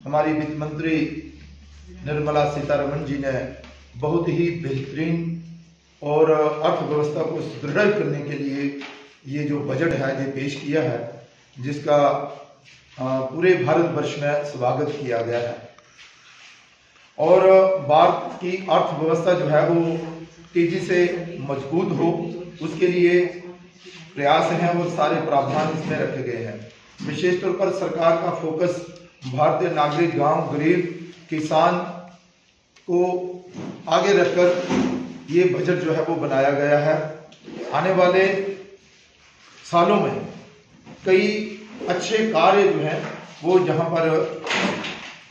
हमारी वित्त मंत्री निर्मला सीतारमण जी ने बहुत ही बेहतरीन और अर्थव्यवस्था को सुदृढ़ करने के लिए ये जो बजट है ये पेश किया है, जिसका पूरे भारतवर्ष में स्वागत किया गया है। और भारत की अर्थव्यवस्था जो है वो तेजी से मजबूत हो, उसके लिए प्रयास हैं और सारे प्रावधान इसमें रखे गए हैं। विशेष तौर पर सरकार का फोकस भारतीय नागरिक, गांव, गरीब किसान को आगे रखकर ये बजट जो है वो बनाया गया है। आने वाले सालों में कई अच्छे कार्य जो हैं वो यहाँ पर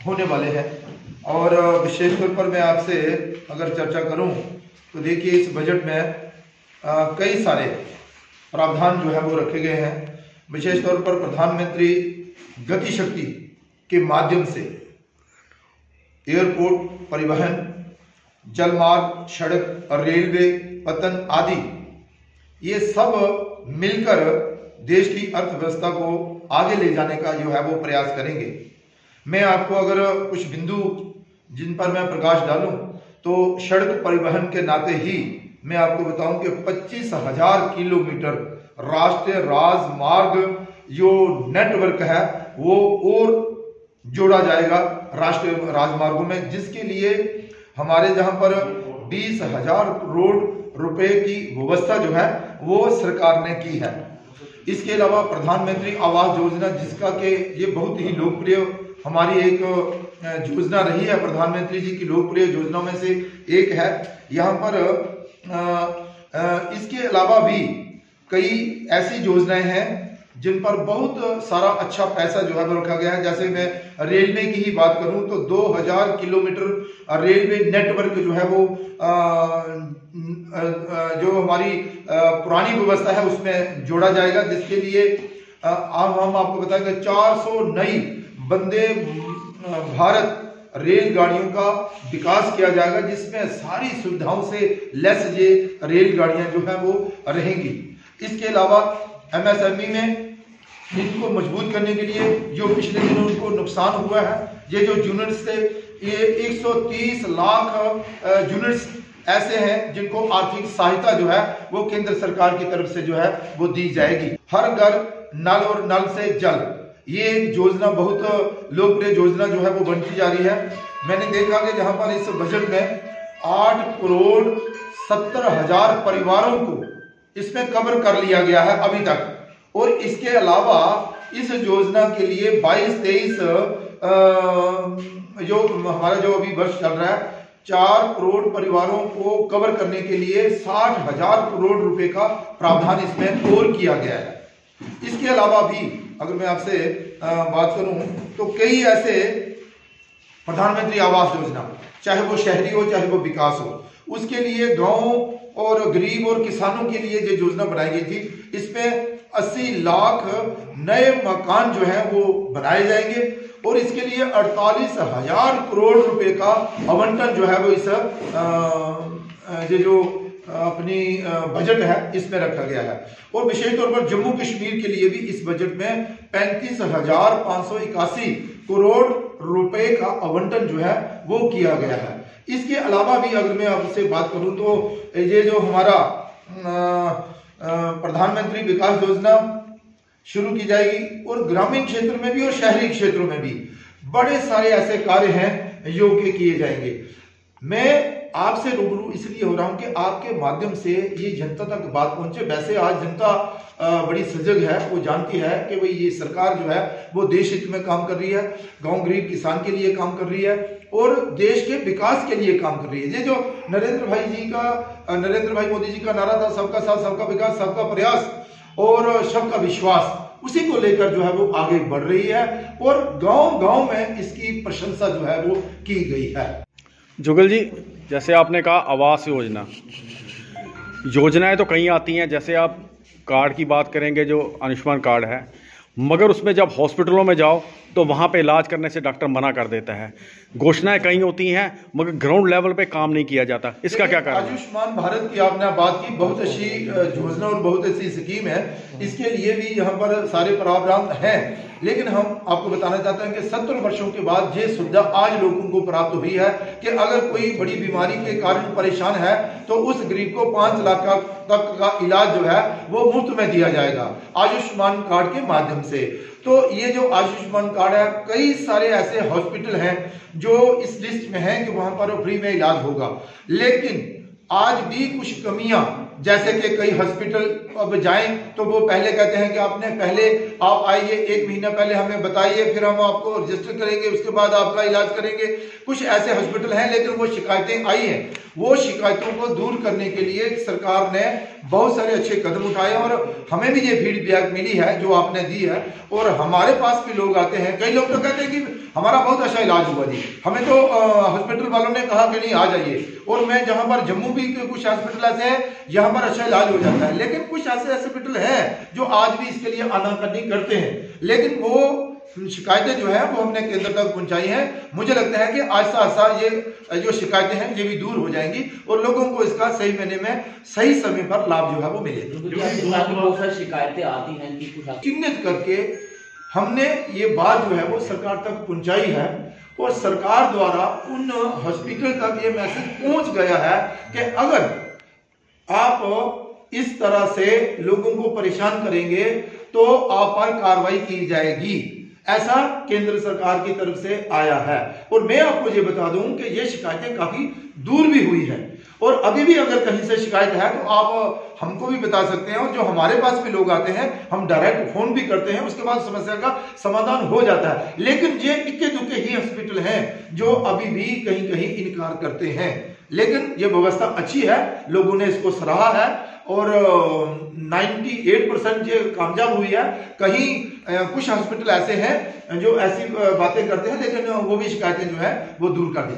होने वाले हैं। और विशेष तौर पर मैं आपसे अगर चर्चा करूं तो देखिए, इस बजट में कई सारे प्रावधान जो है वो रखे गए हैं। विशेष तौर पर प्रधानमंत्री गति शक्ति के माध्यम से एयरपोर्ट, परिवहन, जलमार्ग, सड़क और रेलवे, पतन आदि ये सब मिलकर देश की अर्थव्यवस्था को आगे ले जाने का जो है वो प्रयास करेंगे। मैं आपको अगर कुछ बिंदु जिन पर मैं प्रकाश डालूं तो सड़क परिवहन के नाते ही मैं आपको बताऊं कि 25,000 किलोमीटर राष्ट्रीय राजमार्ग जो नेटवर्क है वो और जोड़ा जाएगा राष्ट्रीय राजमार्गों में, जिसके लिए हमारे जहां पर 20,000 करोड़ रुपए की व्यवस्था जो है वो सरकार ने की है। इसके अलावा प्रधानमंत्री आवास योजना, जिसका कि ये बहुत ही लोकप्रिय हमारी एक योजना रही है, प्रधानमंत्री जी की लोकप्रिय योजनाओं में से एक है। यहाँ पर इसके अलावा भी कई ऐसी योजनाएं हैं जिन पर बहुत सारा अच्छा पैसा जो है वो रखा गया है। जैसे मैं रेलवे की ही बात करूं तो 2000 किलोमीटर रेलवे नेटवर्क जो है वो जो हमारी पुरानी व्यवस्था है उसमें जोड़ा जाएगा, जिसके लिए हम आपको बताएंगे 400 नई वंदे भारत रेलगाड़ियों का विकास किया जाएगा, जिसमें सारी सुविधाओं से लैस ये रेलगाड़ियां जो है वो रहेंगी। इसके अलावा एमएसएमई में इनको मजबूत करने के लिए जो पिछले दिनों उनको नुकसान हुआ है, ये जो यूनिट्स थे, ये 130 लाख यूनिट्स ऐसे हैं जिनको आर्थिक सहायता जो है वो केंद्र सरकार की तरफ से जो है वो दी जाएगी। हर घर नल और नल से जल, ये योजना बहुत लोकप्रिय योजना जो है वो बनती जा रही है। मैंने देखा कि जहां पर इस बजट में 8,70,000 परिवारों को इसमें कवर कर लिया गया है अभी तक। और इसके अलावा इस योजना के लिए 22-23 जो हमारा जो अभी वर्ष चल रहा है, 4 करोड़ परिवारों को कवर करने के लिए 60,000 करोड़ रुपए का प्रावधान इसमें और किया गया है। इसके अलावा भी अगर मैं आपसे बात करूं तो कई ऐसे प्रधानमंत्री आवास योजना, चाहे वो शहरी हो चाहे वो विकास हो, उसके लिए गांव और गरीब और किसानों के लिए जो योजना बनाई गई थी, इसमें 80 लाख नए मकान जो है वो बनाए जाएंगे और इसके लिए 48,000 करोड़ रुपए का आवंटन जो है वो इस जो अपनी बजट है इसमें रखा गया है। और विशेष तौर पर जम्मू कश्मीर के लिए भी इस बजट में 35,581 करोड़ रुपए का आवंटन जो है वो किया गया है। इसके अलावा भी अगर मैं आपसे बात करूं तो ये जो हमारा प्रधानमंत्री विकास योजना शुरू की जाएगी और ग्रामीण क्षेत्र में भी और शहरी क्षेत्रों में भी बड़े सारे ऐसे कार्य हैं जो कि किए जाएंगे। मैं आपसे रूबरू इसलिए हो रहा हूं कि आपके माध्यम से ये जनता तक बात पहुंचे। वैसे आज जनता बड़ी सजग है, वो जानती है कि भाई ये सरकार जो है वो देश हित में काम कर रही है, गांव गरीब किसान के लिए काम कर रही है और देश के विकास के लिए काम कर रही है। ये जो नरेंद्र भाई मोदी जी का नारा था, सबका साथ सबका विकास सबका प्रयास और सबका विश्वास, उसी को लेकर जो है वो आगे बढ़ रही है और गांव-गांव में इसकी प्रशंसा जो है वो की गई है। जुगल जी, जैसे आपने कहा आवास योजनाएं तो कहीं आती हैं, जैसे आप कार्ड की बात करेंगे जो आयुष्मान कार्ड है, मगर उसमें जब हॉस्पिटलों में जाओ तो वहाँ पे इलाज करने से डॉक्टर मना कर देता है। घोषणाएं कई होती हैं मगर ग्राउंड लेवल पे काम नहीं किया जाता, इसका क्या कारण है? आयुष्मान भारत की आपने बात की, बहुत अच्छी योजना और बहुत अच्छी स्कीम है। इसके लिए भी यहाँ पर सारे प्रावधान हैं, लेकिन हम आपको बताना चाहते हैं कि 70 वर्षों के बाद ये सुविधा आज लोगों को प्राप्त हुई है कि अगर कोई बड़ी बीमारी के कारण परेशान है तो उस गरीब को 5 लाख तक का इलाज जो है वो मुफ्त में दिया जाएगा आयुष्मान कार्ड के माध्यम से। तो ये जो आयुष्मान कार्ड है, कई सारे ऐसे हॉस्पिटल हैं जो इस लिस्ट में हैं कि वहां पर फ्री में इलाज होगा, लेकिन आज भी कुछ कमियां, जैसे कि कई हॉस्पिटल अब जाएं तो वो पहले कहते हैं कि आपने पहले आप आइए, 1 महीना पहले हमें बताइए, फिर हम आपको रजिस्टर करेंगे, उसके बाद आपका इलाज करेंगे। कुछ ऐसे हॉस्पिटल हैं, लेकिन वो शिकायतें आई हैं, वो शिकायतों को दूर करने के लिए सरकार ने बहुत सारे अच्छे कदम उठाए और हमें भी ये फीडबैक मिली है जो आपने दी है। और हमारे पास भी लोग आते हैं, कई लोग तो कहते हैं कि हमारा बहुत अच्छा इलाज हुआ जी, हमें तो हॉस्पिटल वालों ने कहा कि नहीं आ जाइए। और मैं जहां पर जम्मू भी कुछ हॉस्पिटल ऐसे हैं जहां पर अच्छा इलाज हो जाता है, लेकिन कुछ ऐसे हॉस्पिटल हैं जो आज भी इसके लिए आनाकानी करते हैं। लेकिन वो शिकायतें जो है वो हमने केंद्र तक पहुंचाई हैं। मुझे लगता है कि आहिस्ता आहिस्ता ये जो शिकायतें हैं ये भी दूर हो जाएंगी और लोगों को इसका सही महीने में सही समय पर लाभ जो है वो मिलेगा। बहुत सारी शिकायतें आती हैं कि कुछ चिन्हित करके हमने ये बात जो है वो सरकार तक पहुंचाई है और सरकार द्वारा उन हॉस्पिटल तक ये मैसेज पहुंच गया है कि अगर आप इस तरह से लोगों को परेशान करेंगे तो आप पर कार्रवाई की जाएगी। ऐसा केंद्र सरकार की तरफ से आया है और मैं आपको ये बता दूं कि ये शिकायतें काफी दूर भी हुई है और अभी भी अगर कहीं से शिकायत है तो आप हमको भी बता सकते हैं और जो हमारे पास भी लोग आते हैं हम डायरेक्ट फोन भी करते हैं, उसके बाद समस्या का समाधान हो जाता है। लेकिन ये इक्के दुक्के ही हॉस्पिटल हैं जो अभी भी कहीं कहीं इनकार करते हैं, लेकिन ये व्यवस्था अच्छी है, लोगों ने इसको सराहा है और 98% ये कामयाब हुई है। कहीं कुछ हॉस्पिटल ऐसे हैं जो ऐसी बातें करते हैं, लेकिन वो भी शिकायतें जो है वो दूर कर दी।